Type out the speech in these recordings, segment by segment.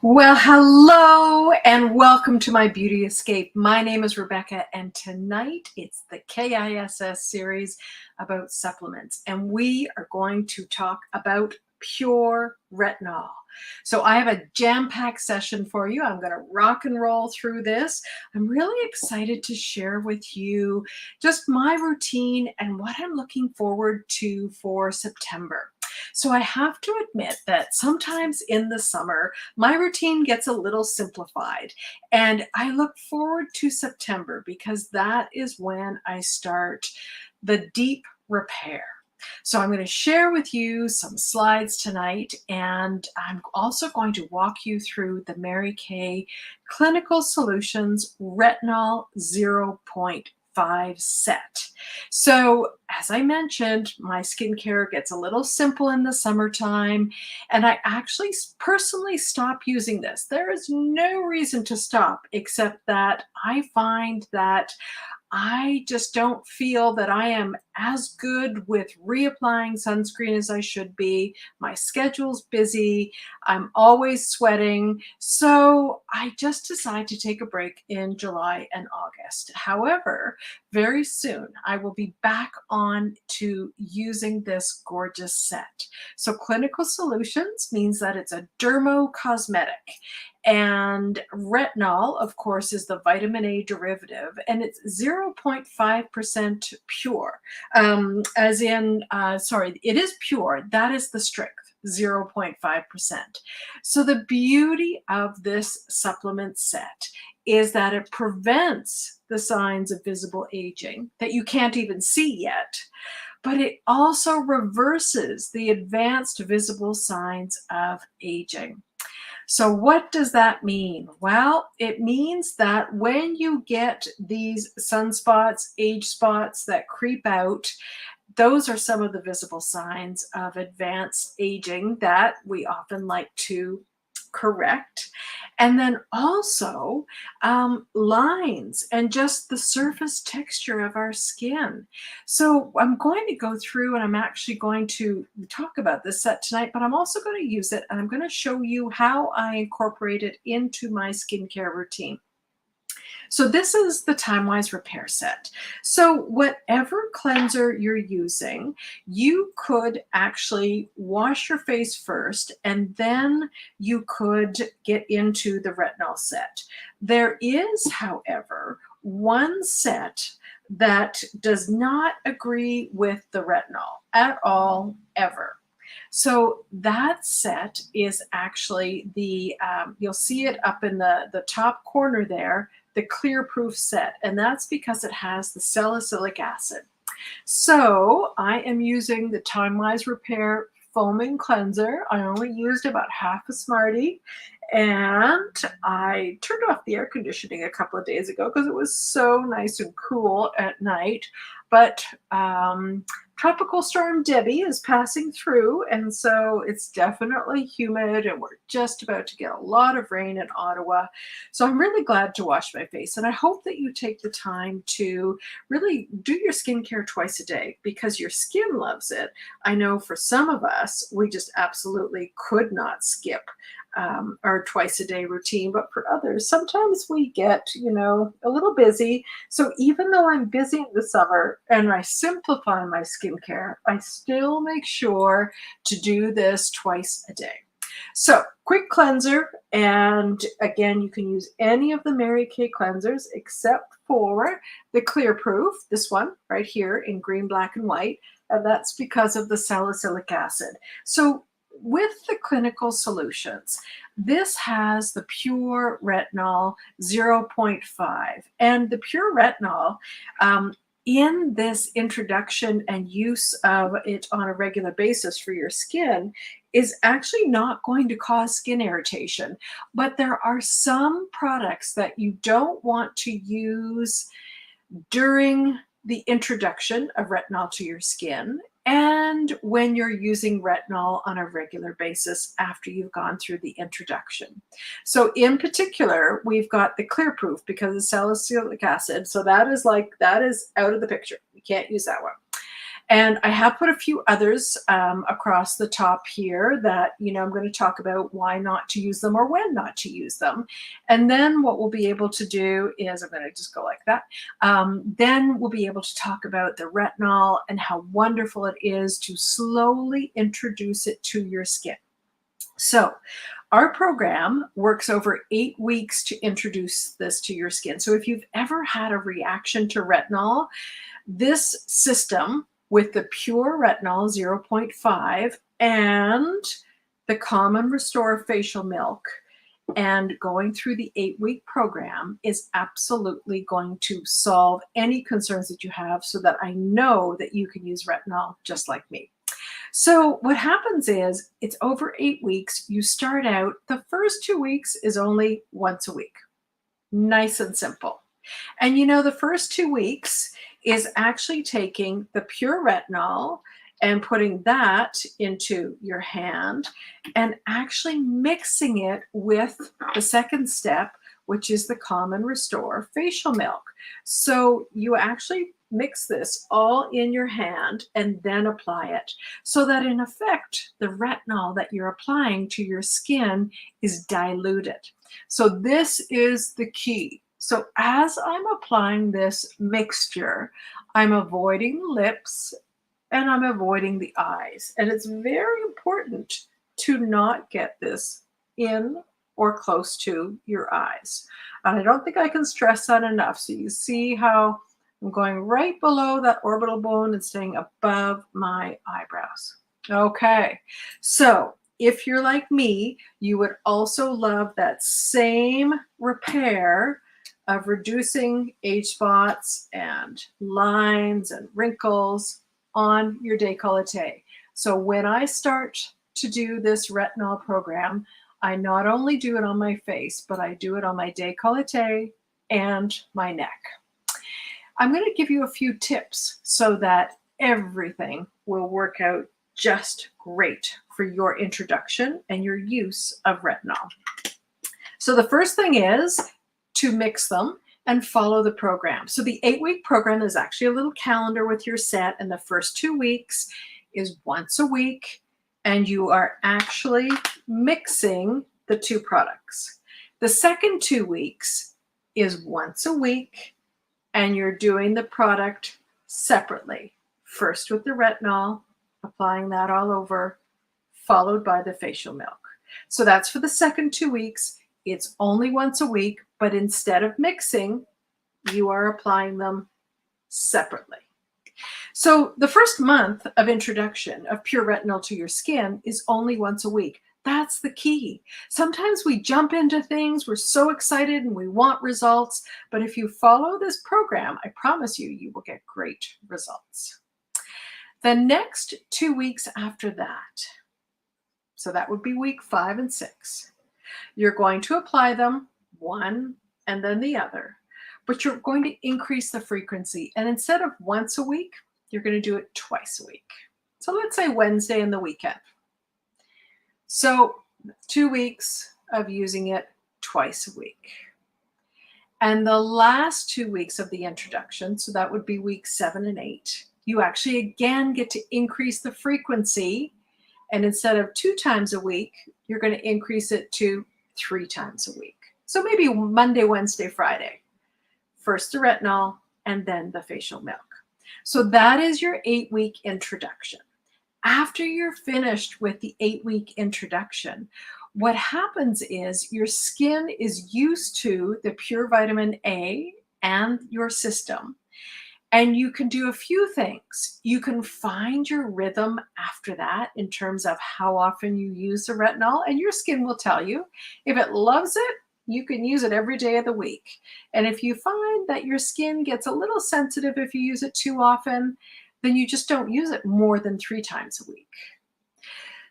Well, hello and welcome to my Beauty Escape. My name is Rebecca, and tonight it's the KISS series about supplements, and we are going to talk about pure retinol. So I have a jam-packed session for you. I'm going to rock and roll through this. I'm really excited to share with you just my routine and what I'm looking forward to for September. So I have to admit that sometimes in the summer, my routine gets a little simplified, and I look forward to September because that is when I start the deep repair. So I'm going to share with you some slides tonight, and I'm also going to walk you through the Mary Kay Clinical Solutions Retinol 0.5 set. So as I mentioned, my skincare gets a little simple in the summertime, and I actually personally stop using this. There is no reason to stop except that I find that I just don't feel that I am as good with reapplying sunscreen as I should be. My schedule's busy. I'm always sweating. So I just decide to take a break in July and August. However, very soon I will be back on to using this gorgeous set. So Clinical Solutions means that it's a dermo-cosmetic. And retinol, of course, is the vitamin A derivative, and it's 0.5% pure. Sorry, it is pure. That is the strength, 0.5%. So the beauty of this supplement set is that it prevents the signs of visible aging that you can't even see yet, but it also reverses the advanced visible signs of aging. So what does that mean? Well, it means that when you get these sunspots, age spots that creep out, those are some of the visible signs of advanced aging that we often like to correct. And then also lines and just the surface texture of our skin. So I'm going to go through and I'm actually going to talk about this set tonight, but I'm also going to use it and I'm going to show you how I incorporate it into my skincare routine. So this is the Time-Wise Repair Set. So whatever cleanser you're using, you could actually wash your face first, and then you could get into the retinol set. There is, however, one set that does not agree with the retinol at all, ever. So that set is actually you'll see it up in the top corner there, the clear proof set, and that's because it has the salicylic acid. So I am using the Time-Wise Repair Foaming Cleanser. I only used about half a Smartie, and I turned off the air conditioning a couple of days ago because it was so nice and cool at night. But Tropical Storm Debbie is passing through, and so it's definitely humid, and we're just about to get a lot of rain in Ottawa. So I'm really glad to wash my face, and I hope that you take the time to really do your skincare twice a day because your skin loves it. I know for some of us, we just absolutely could not skip our twice a day routine, but for others, sometimes we get, a little busy. So even though I'm busy in the summer and I simplify my skincare, I still make sure to do this twice a day. So quick cleanser, and again, you can use any of the Mary Kay cleansers except for the Clear Proof, this one right here in green, black, and white, and that's because of the salicylic acid. So with the Clinical Solutions, this has the pure retinol 0.5, and the pure retinol in this introduction and use of it on a regular basis for your skin is actually not going to cause skin irritation. But there are some products that you don't want to use during the introduction of retinol to your skin and when you're using retinol on a regular basis after you've gone through the introduction. So in particular, we've got the Clear Proof because of salicylic acid. So that is out of the picture. You can't use that one. And I have put a few others across the top here that, I'm going to talk about why not to use them or when not to use them. And then what we'll be able to do is, I'm going to just go like that. Then we'll be able to talk about the retinol and how wonderful it is to slowly introduce it to your skin. So our program works over 8 weeks to introduce this to your skin. So if you've ever had a reaction to retinol, this system with the pure retinol 0.5 and the Common Restore facial milk and going through the 8-week program is absolutely going to solve any concerns that you have, so that I know that you can use retinol just like me. So what happens is, it's over 8 weeks. You start out, the first 2 weeks is only once a week. Nice and simple. And the first 2 weeks is actually taking the pure retinol and putting that into your hand and actually mixing it with the second step, which is the Common Restore facial milk. So you actually mix this all in your hand and then apply it, so that in effect, the retinol that you're applying to your skin is diluted. So this is the key. So as I'm applying this mixture, I'm avoiding the lips and I'm avoiding the eyes. And it's very important to not get this in or close to your eyes. And I don't think I can stress that enough. So you see how I'm going right below that orbital bone and staying above my eyebrows. Okay, so if you're like me, you would also love that same repair of reducing age spots and lines and wrinkles on your décolleté. So when I start to do this retinol program, I not only do it on my face, but I do it on my décolleté and my neck. I'm going to give you a few tips so that everything will work out just great for your introduction and your use of retinol. So the first thing is to mix them and follow the program. So the 8-week program is actually a little calendar with your set, and the first 2 weeks is once a week, and you are actually mixing the two products. The second 2 weeks is once a week, and you're doing the product separately. First with the retinol, applying that all over, followed by the facial milk. So that's for the second 2 weeks. It's only once a week, but instead of mixing, you are applying them separately. So the first month of introduction of pure retinol to your skin is only once a week. That's the key. Sometimes we jump into things, we're so excited and we want results, but if you follow this program, I promise you, you will get great results. The next 2 weeks after that, so that would be week 5 and 6, you're going to apply them one and then the other, but you're going to increase the frequency. And instead of once a week, you're going to do it twice a week. So let's say Wednesday and the weekend. So 2 weeks of using it twice a week. And the last 2 weeks of the introduction, so that would be week 7 and 8, you actually again get to increase the frequency. And instead of 2 times a week, you're going to increase it to 3 times a week. So maybe Monday, Wednesday, Friday. First the retinol and then the facial milk. So that is your 8-week introduction. After you're finished with the 8-week introduction, what happens is your skin is used to the pure vitamin A and your system. And you can do a few things. You can find your rhythm after that in terms of how often you use the retinol, and your skin will tell you. If it loves it, you can use it every day of the week. And if you find that your skin gets a little sensitive if you use it too often, then you just don't use it more than 3 times a week.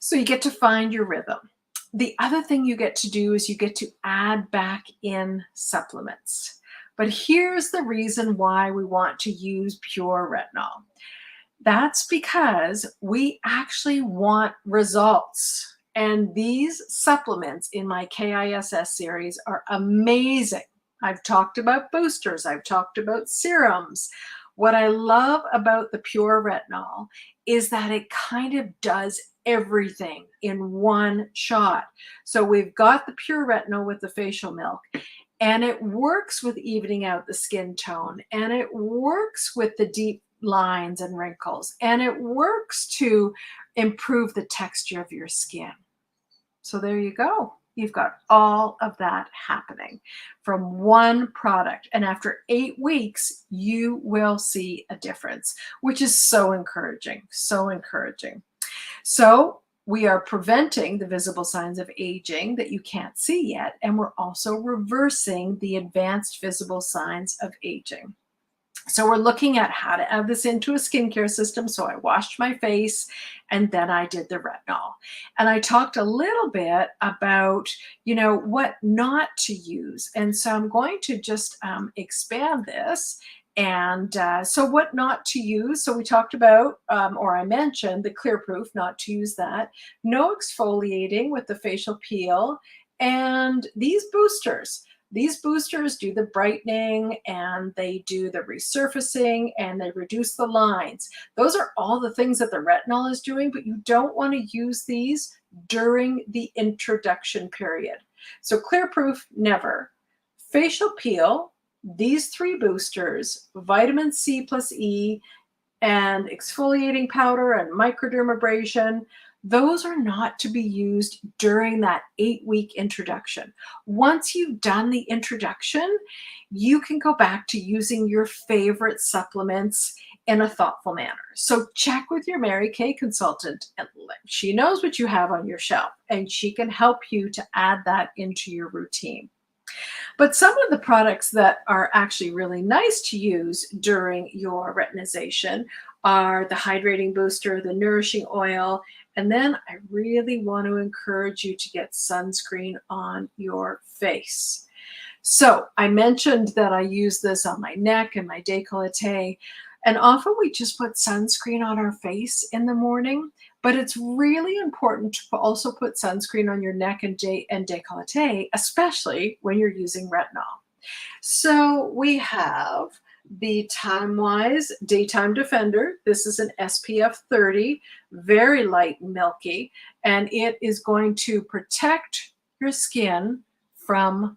So you get to find your rhythm. The other thing you get to do is you get to add back in supplements. But here's the reason why we want to use pure retinol. That's because we actually want results. And these supplements in my KISS series are amazing. I've talked about boosters. I've talked about serums. What I love about the pure retinol is that it kind of does everything in one shot. So we've got the pure retinol with the facial milk, and it works with evening out the skin tone, and it works with the deep lines and wrinkles, and it works to improve the texture of your skin. So there you go. You've got all of that happening from one product. And after 8 weeks, you will see a difference, which is so encouraging, so encouraging. So we are preventing the visible signs of aging that you can't see yet, and we're also reversing the advanced visible signs of aging. So we're looking at how to add this into a skincare system. So I washed my face and then I did the retinol. And I talked a little bit about, what not to use. And so I'm going to just expand this. And so what not to use. So we talked about, or I mentioned the clear proof, not to use that. No exfoliating with the facial peel. And these boosters. These boosters do the brightening and they do the resurfacing and they reduce the lines. Those are all the things that the retinol is doing, but you don't want to use these during the introduction period. So clear proof, never. Facial peel, these 3 boosters, vitamin C plus E, and exfoliating powder and microdermabrasion, those are not to be used during that 8-week introduction. Once you've done the introduction, you can go back to using your favorite supplements in a thoughtful manner. So check with your Mary Kay consultant, and she knows what you have on your shelf, and she can help you to add that into your routine. But some of the products that are actually really nice to use during your retinization are the hydrating booster, the nourishing oil, and then I really want to encourage you to get sunscreen on your face. So I mentioned that I use this on my neck and my décolleté, and often we just put sunscreen on our face in the morning, but it's really important to also put sunscreen on your neck and décolleté, especially when you're using retinol. So we have the TimeWise Daytime Defender. This is an SPF 30, very light and milky, and it is going to protect your skin from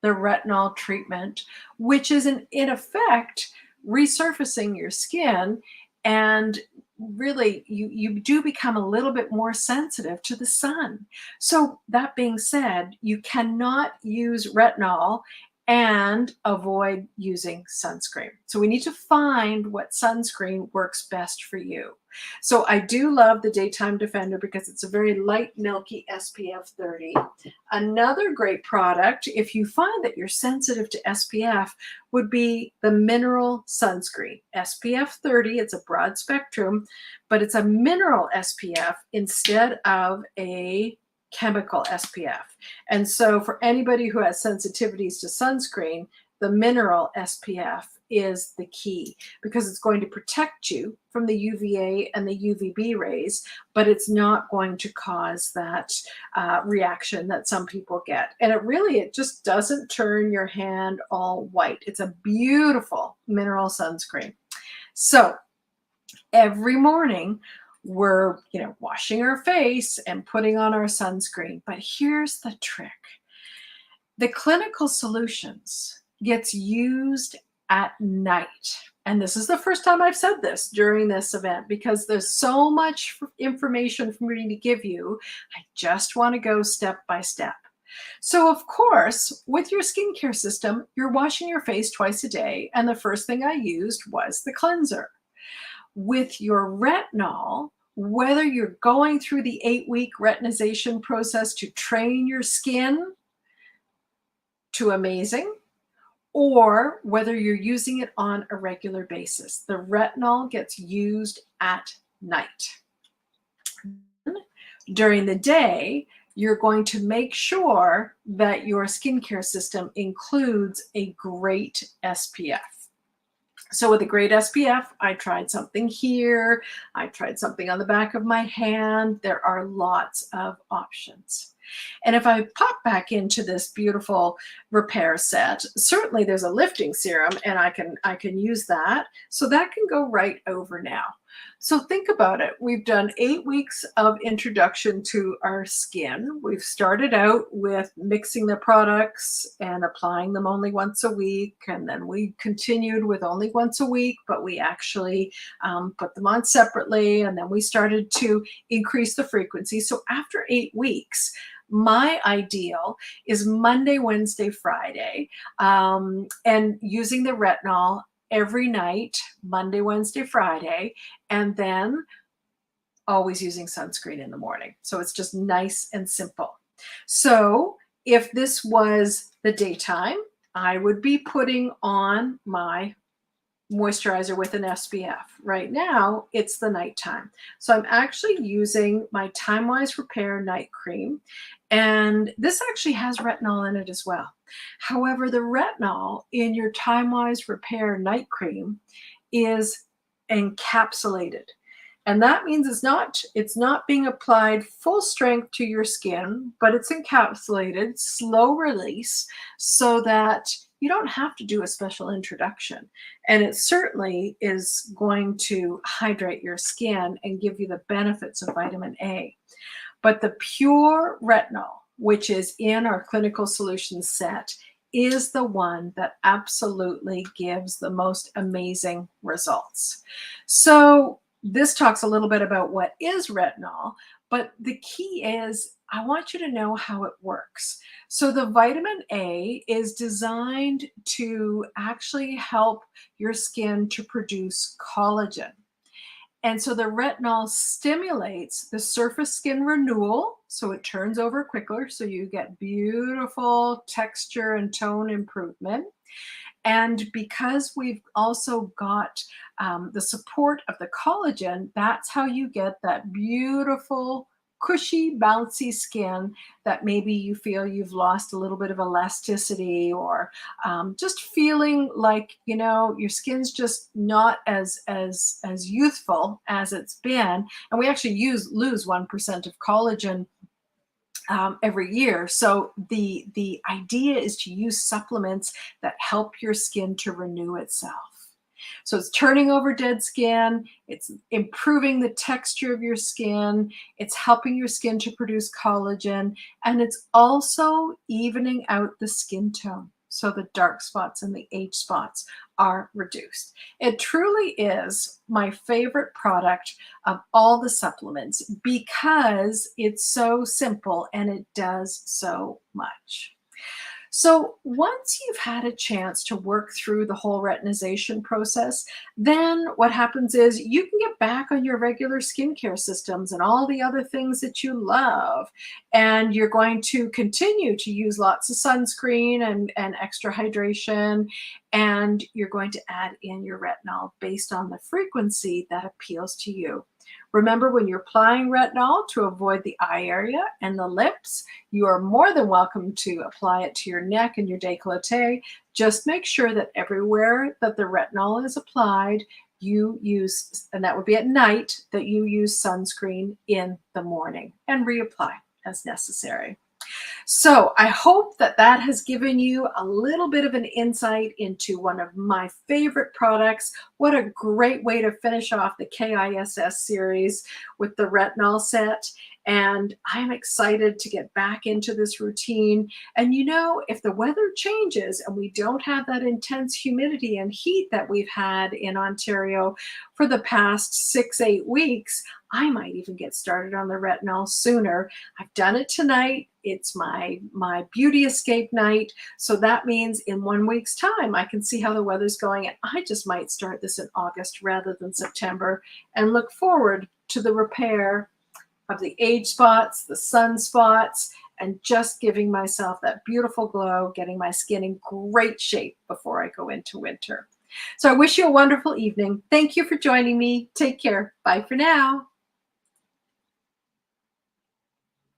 the retinol treatment, which is in effect resurfacing your skin, and really you do become a little bit more sensitive to the sun. So that being said, you cannot use retinol and avoid using sunscreen. So we need to find what sunscreen works best for you. So I do love the Daytime Defender because it's a very light, milky SPF 30. Another great product, if you find that you're sensitive to SPF, would be the mineral sunscreen. SPF 30, it's a broad spectrum, but it's a mineral SPF instead of a chemical SPF. And so for anybody who has sensitivities to sunscreen, the mineral SPF is the key because it's going to protect you from the UVA and the UVB rays, but it's not going to cause that reaction that some people get. And it just doesn't turn your hand all white. It's a beautiful mineral sunscreen. So every morning, we're washing our face and putting on our sunscreen. But here's the trick. The clinical solutions gets used at night. And this is the first time I've said this during this event because there's so much information for me to give you. I just want to go step by step. So of course, with your skincare system, you're washing your face twice a day. And the first thing I used was the cleanser. With your retinol, whether you're going through the 8-week retinization process to train your skin to amazing, or whether you're using it on a regular basis, the retinol gets used at night. During the day, you're going to make sure that your skincare system includes a great SPF. So with a great SPF, I tried something here. I tried something on the back of my hand. There are lots of options. And if I pop back into this beautiful repair set, certainly there's a lifting serum and I can use that. So that can go right over now. So think about it. We've done 8 weeks of introduction to our skin. We've started out with mixing the products and applying them only once a week. And then we continued with only once a week, but we actually put them on separately. And then we started to increase the frequency. So after 8 weeks, my ideal is Monday, Wednesday, Friday, and using the retinol every night, Monday, Wednesday, Friday, and then always using sunscreen in the morning. So it's just nice and simple. So if this was the daytime, I would be putting on my moisturizer with an SPF. Right now, it's the nighttime. So I'm actually using my Time Wise Repair Night Cream. And this actually has retinol in it as well. However, the retinol in your Time Wise Repair Night Cream is encapsulated. And that means it's not being applied full strength to your skin, but it's encapsulated, slow release, so that you don't have to do a special introduction. And it certainly is going to hydrate your skin and give you the benefits of vitamin A. But the pure retinol, which is in our clinical solutions set, is the one that absolutely gives the most amazing results. So this talks a little bit about what is retinol, but the key is I want you to know how it works. So the vitamin A is designed to actually help your skin to produce collagen. And so the retinol stimulates the surface skin renewal, so it turns over quicker, so you get beautiful texture and tone improvement. And because we've also got the support of the collagen, that's how you get that beautiful, cushy, bouncy skin that maybe you feel you've lost a little bit of elasticity, or just feeling like, your skin's just not as youthful as it's been. And we actually lose 1% of collagen every year. So the idea is to use supplements that help your skin to renew itself. So it's turning over dead skin, it's improving the texture of your skin, it's helping your skin to produce collagen, and it's also evening out the skin tone. So the dark spots and the age spots are reduced. It truly is my favorite product of all the supplements because it's so simple and it does so much. So once you've had a chance to work through the whole retinization process, then what happens is you can get back on your regular skincare systems and all the other things that you love. And you're going to continue to use lots of sunscreen and extra hydration. And you're going to add in your retinol based on the frequency that appeals to you. Remember, when you're applying retinol, to avoid the eye area and the lips, you are more than welcome to apply it to your neck and your décolleté. Just make sure that everywhere that the retinol is applied, you use, and that would be at night, that you use sunscreen in the morning and reapply as necessary. So I hope that that has given you a little bit of an insight into one of my favorite products. What a great way to finish off the KISS series with the retinol set. And I'm excited to get back into this routine. And if the weather changes and we don't have that intense humidity and heat that we've had in Ontario for the past 6-8 weeks, I might even get started on the retinol sooner. I've done it tonight. It's my beauty escape night. So that means in 1 week's time, I can see how the weather's going. And I just might start this in August rather than September and look forward to the repair of the age spots, the sunspots, and just giving myself that beautiful glow, getting my skin in great shape before I go into winter. So I wish you a wonderful evening. Thank you for joining me. Take care. Bye for now.